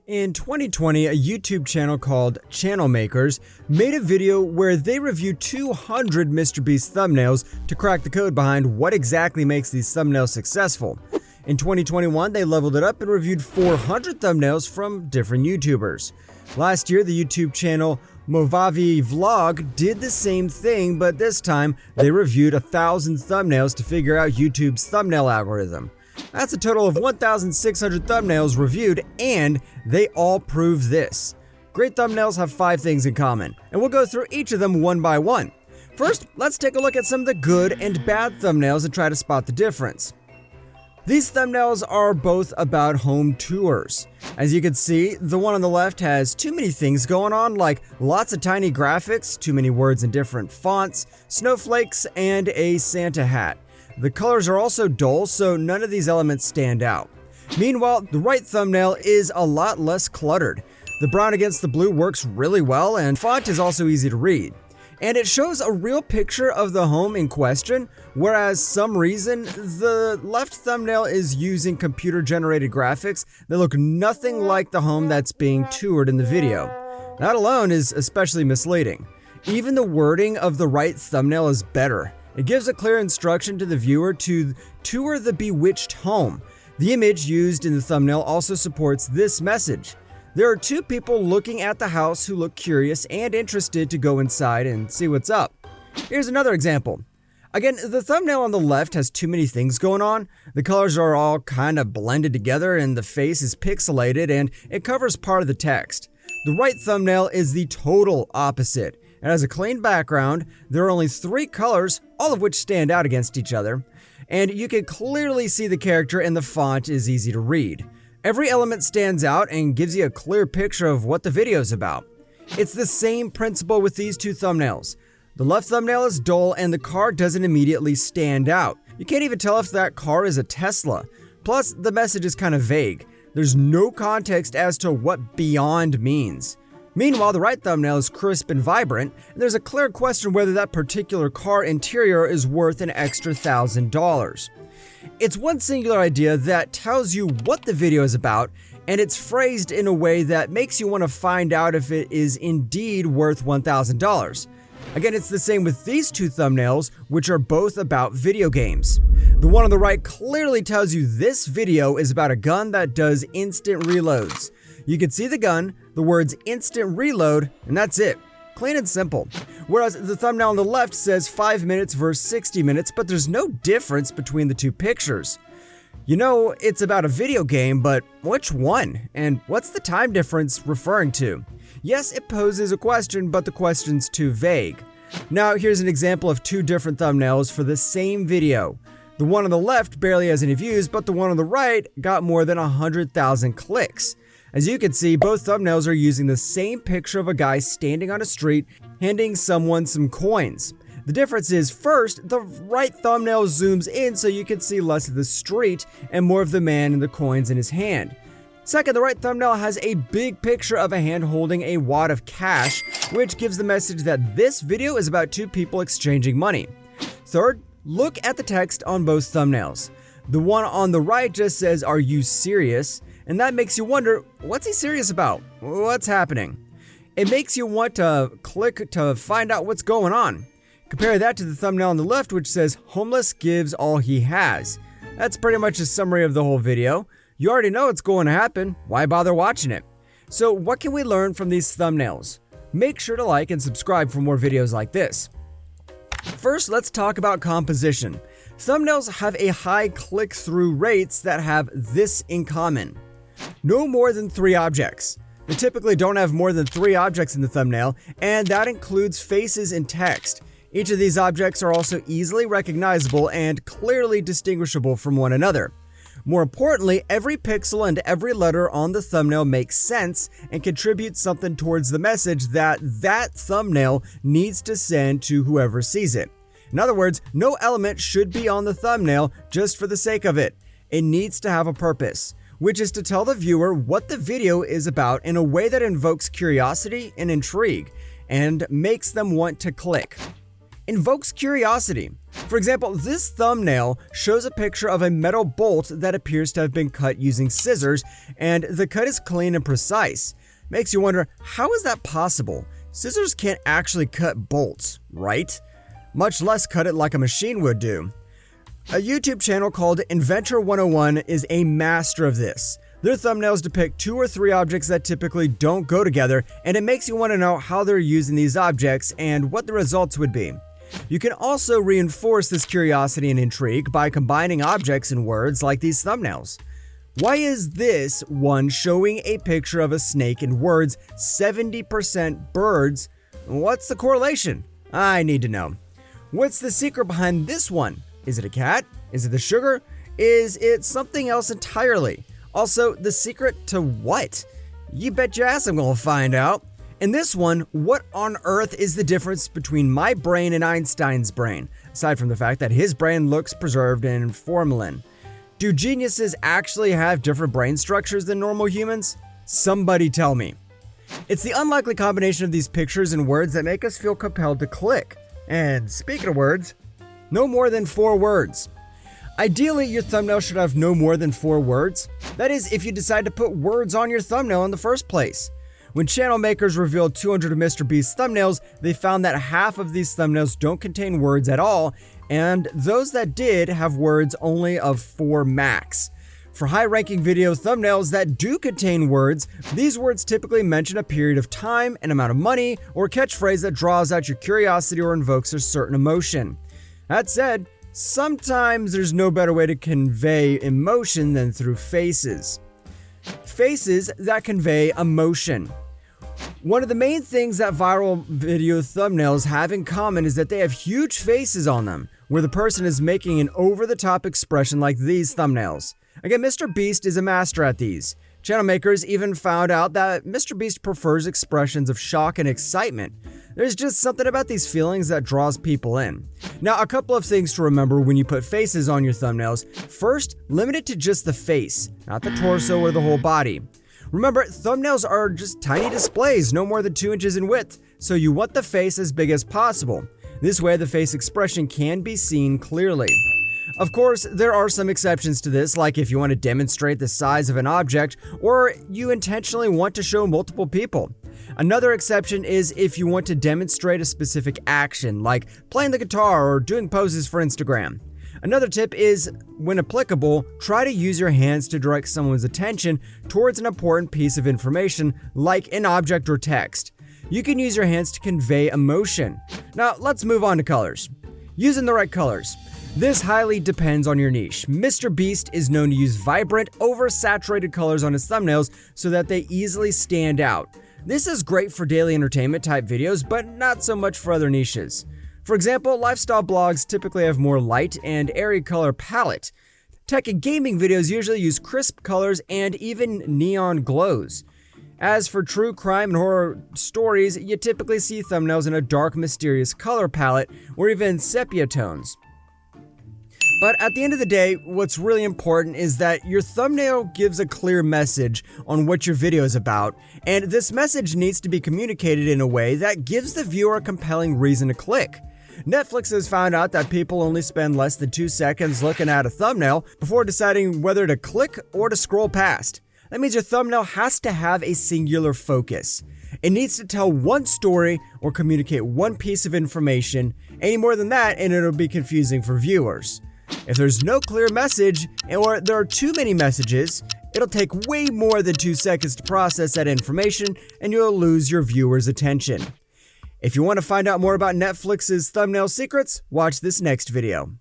In 2020, a YouTube channel called Channel Makers made a video where they reviewed 200 MrBeast thumbnails to crack the code behind what exactly makes these thumbnails successful. In 2021, they leveled it up and reviewed 400 thumbnails from different YouTubers. Last year, the YouTube channel Movavi Vlog did the same thing, but this time they reviewed 1,000 thumbnails to figure out YouTube's thumbnail algorithm. That's a total of 1,600 thumbnails reviewed, and they all prove this. Great thumbnails have 5 things in common, and we'll go through each of them one by one. First, let's take a look at some of the good and bad thumbnails and try to spot the difference. These thumbnails are both about home tours. As you can see, the one on the left has too many things going on, like lots of tiny graphics, too many words in different fonts, snowflakes, and a Santa hat. The colors are also dull, so none of these elements stand out. Meanwhile, the right thumbnail is a lot less cluttered. The brown against the blue works really well, and font is also easy to read. And it shows a real picture of the home in question, whereas some reason the left thumbnail is using computer-generated graphics that look nothing like the home that's being toured in the video. That alone is especially misleading. Even the wording of the right thumbnail is better. It gives a clear instruction to the viewer to tour the bewitched home. The image used in the thumbnail also supports this message. There are 2 people looking at the house who look curious and interested to go inside and see what's up. Here's another example. Again, the thumbnail on the left has too many things going on. The colors are all kind of blended together and the face is pixelated and it covers part of the text. The right thumbnail is the total opposite. It has a clean background, there are only 3 colors, all of which stand out against each other, and you can clearly see the character and the font is easy to read. Every element stands out and gives you a clear picture of what the video is about. It's the same principle with these 2 thumbnails. The left thumbnail is dull and the car doesn't immediately stand out. You can't even tell if that car is a Tesla. Plus, the message is kind of vague. There's no context as to what beyond means. Meanwhile, the right thumbnail is crisp and vibrant, and there's a clear question whether that particular car interior is worth an extra $1,000. It's one singular idea that tells you what the video is about, and it's phrased in a way that makes you want to find out if it is indeed worth $1,000. Again, it's the same with these 2 thumbnails, which are both about video games. The one on the right clearly tells you this video is about a gun that does instant reloads. You can see the gun, the words instant reload, and that's it. Clean and simple. Whereas the thumbnail on the left says 5 minutes versus 60 minutes, but there's no difference between the 2 pictures. You know, it's about a video game, but which one? And what's the time difference referring to? Yes, it poses a question, but the question's too vague. Now, here's an example of 2 different thumbnails for the same video. The one on the left barely has any views, but the one on the right got more than 100,000 clicks. As you can see, both thumbnails are using the same picture of a guy standing on a street handing someone some coins. The difference is, first, the right thumbnail zooms in so you can see less of the street and more of the man and the coins in his hand. Second, the right thumbnail has a big picture of a hand holding a wad of cash, which gives the message that this video is about 2 people exchanging money. Third, look at the text on both thumbnails. The one on the right just says, "Are you serious?" And that makes you wonder, what's he serious about? What's happening? It makes you want to click to find out what's going on. Compare that to the thumbnail on the left, which says, "Homeless gives all he has." That's pretty much a summary of the whole video. You already know what's going to happen. Why bother watching it? So what can we learn from these thumbnails? Make sure to like and subscribe for more videos like this. First, let's talk about composition. Thumbnails have a high click-through rates that have this in common. No more than 3 objects. They typically don't have more than 3 objects in the thumbnail, and that includes faces and text. Each of these objects are also easily recognizable and clearly distinguishable from one another. More importantly, every pixel and every letter on the thumbnail makes sense and contributes something towards the message that thumbnail needs to send to whoever sees it. In other words, no element should be on the thumbnail just for the sake of it. It needs to have a purpose, which is to tell the viewer what the video is about in a way that invokes curiosity and intrigue and makes them want to click. invokes curiosity. For example, this thumbnail shows a picture of a metal bolt that appears to have been cut using scissors, and the cut is clean and precise. Makes you wonder, how is that possible? Scissors can't actually cut bolts, right? Much less cut it like a machine would do. A YouTube channel called Inventor 101 is a master of this. Their thumbnails depict 2 or 3 objects that typically don't go together, and it makes you want to know how they're using these objects and what the results would be. You can also reinforce this curiosity and intrigue by combining objects and words like these thumbnails. Why is this one showing a picture of a snake and words 70% birds? What's the correlation? I need to know. What's the secret behind this one? Is it a cat? Is it the sugar? Is it something else entirely? Also, the secret to what? You bet your ass I'm gonna find out. In this one, what on earth is the difference between my brain and Einstein's brain, aside from the fact that his brain looks preserved in formalin? Do geniuses actually have different brain structures than normal humans? Somebody tell me. It's the unlikely combination of these pictures and words that make us feel compelled to click. And speaking of words, no more than 4 words. Ideally, your thumbnail should have no more than 4 words. That is, if you decide to put words on your thumbnail in the first place. When channel makers revealed 200 of MrBeast's thumbnails, they found that half of these thumbnails don't contain words at all, and those that did have words only of 4 max. For high-ranking video thumbnails that do contain words, these words typically mention a period of time, an amount of money, or a catchphrase that draws out your curiosity or invokes a certain emotion. That said, sometimes there's no better way to convey emotion than through faces. Faces that convey emotion. One of the main things that viral video thumbnails have in common is that they have huge faces on them, where the person is making an over-the-top expression like these thumbnails. Again, MrBeast is a master at these. Channel makers even found out that MrBeast prefers expressions of shock and excitement. There's just something about these feelings that draws people in. Now, a couple of things to remember when you put faces on your thumbnails. First, limit it to just the face, not the torso or the whole body. Remember, thumbnails are just tiny displays, no more than 2 inches in width, so you want the face as big as possible. This way, the face expression can be seen clearly. Of course, there are some exceptions to this, like if you want to demonstrate the size of an object, or you intentionally want to show multiple people. Another exception is if you want to demonstrate a specific action, like playing the guitar or doing poses for Instagram. Another tip is, when applicable, try to use your hands to direct someone's attention towards an important piece of information, like an object or text. You can use your hands to convey emotion. Now, let's move on to colors. Using the right colors. This highly depends on your niche. MrBeast is known to use vibrant, oversaturated colors on his thumbnails so that they easily stand out. This is great for daily entertainment type videos, but not so much for other niches. For example, lifestyle blogs typically have more light and airy color palette. Tech and gaming videos usually use crisp colors and even neon glows. As for true crime and horror stories, you typically see thumbnails in a dark, mysterious color palette or even sepia tones. But at the end of the day, what's really important is that your thumbnail gives a clear message on what your video is about, and this message needs to be communicated in a way that gives the viewer a compelling reason to click. Netflix has found out that people only spend less than 2 seconds looking at a thumbnail before deciding whether to click or to scroll past. That means your thumbnail has to have a singular focus. It needs to tell one story or communicate one piece of information. Any more than that, and it'll be confusing for viewers. If there's no clear message, or there are too many messages, it'll take way more than 2 seconds to process that information, and you'll lose your viewers' attention. If you want to find out more about Netflix's thumbnail secrets, watch this next video.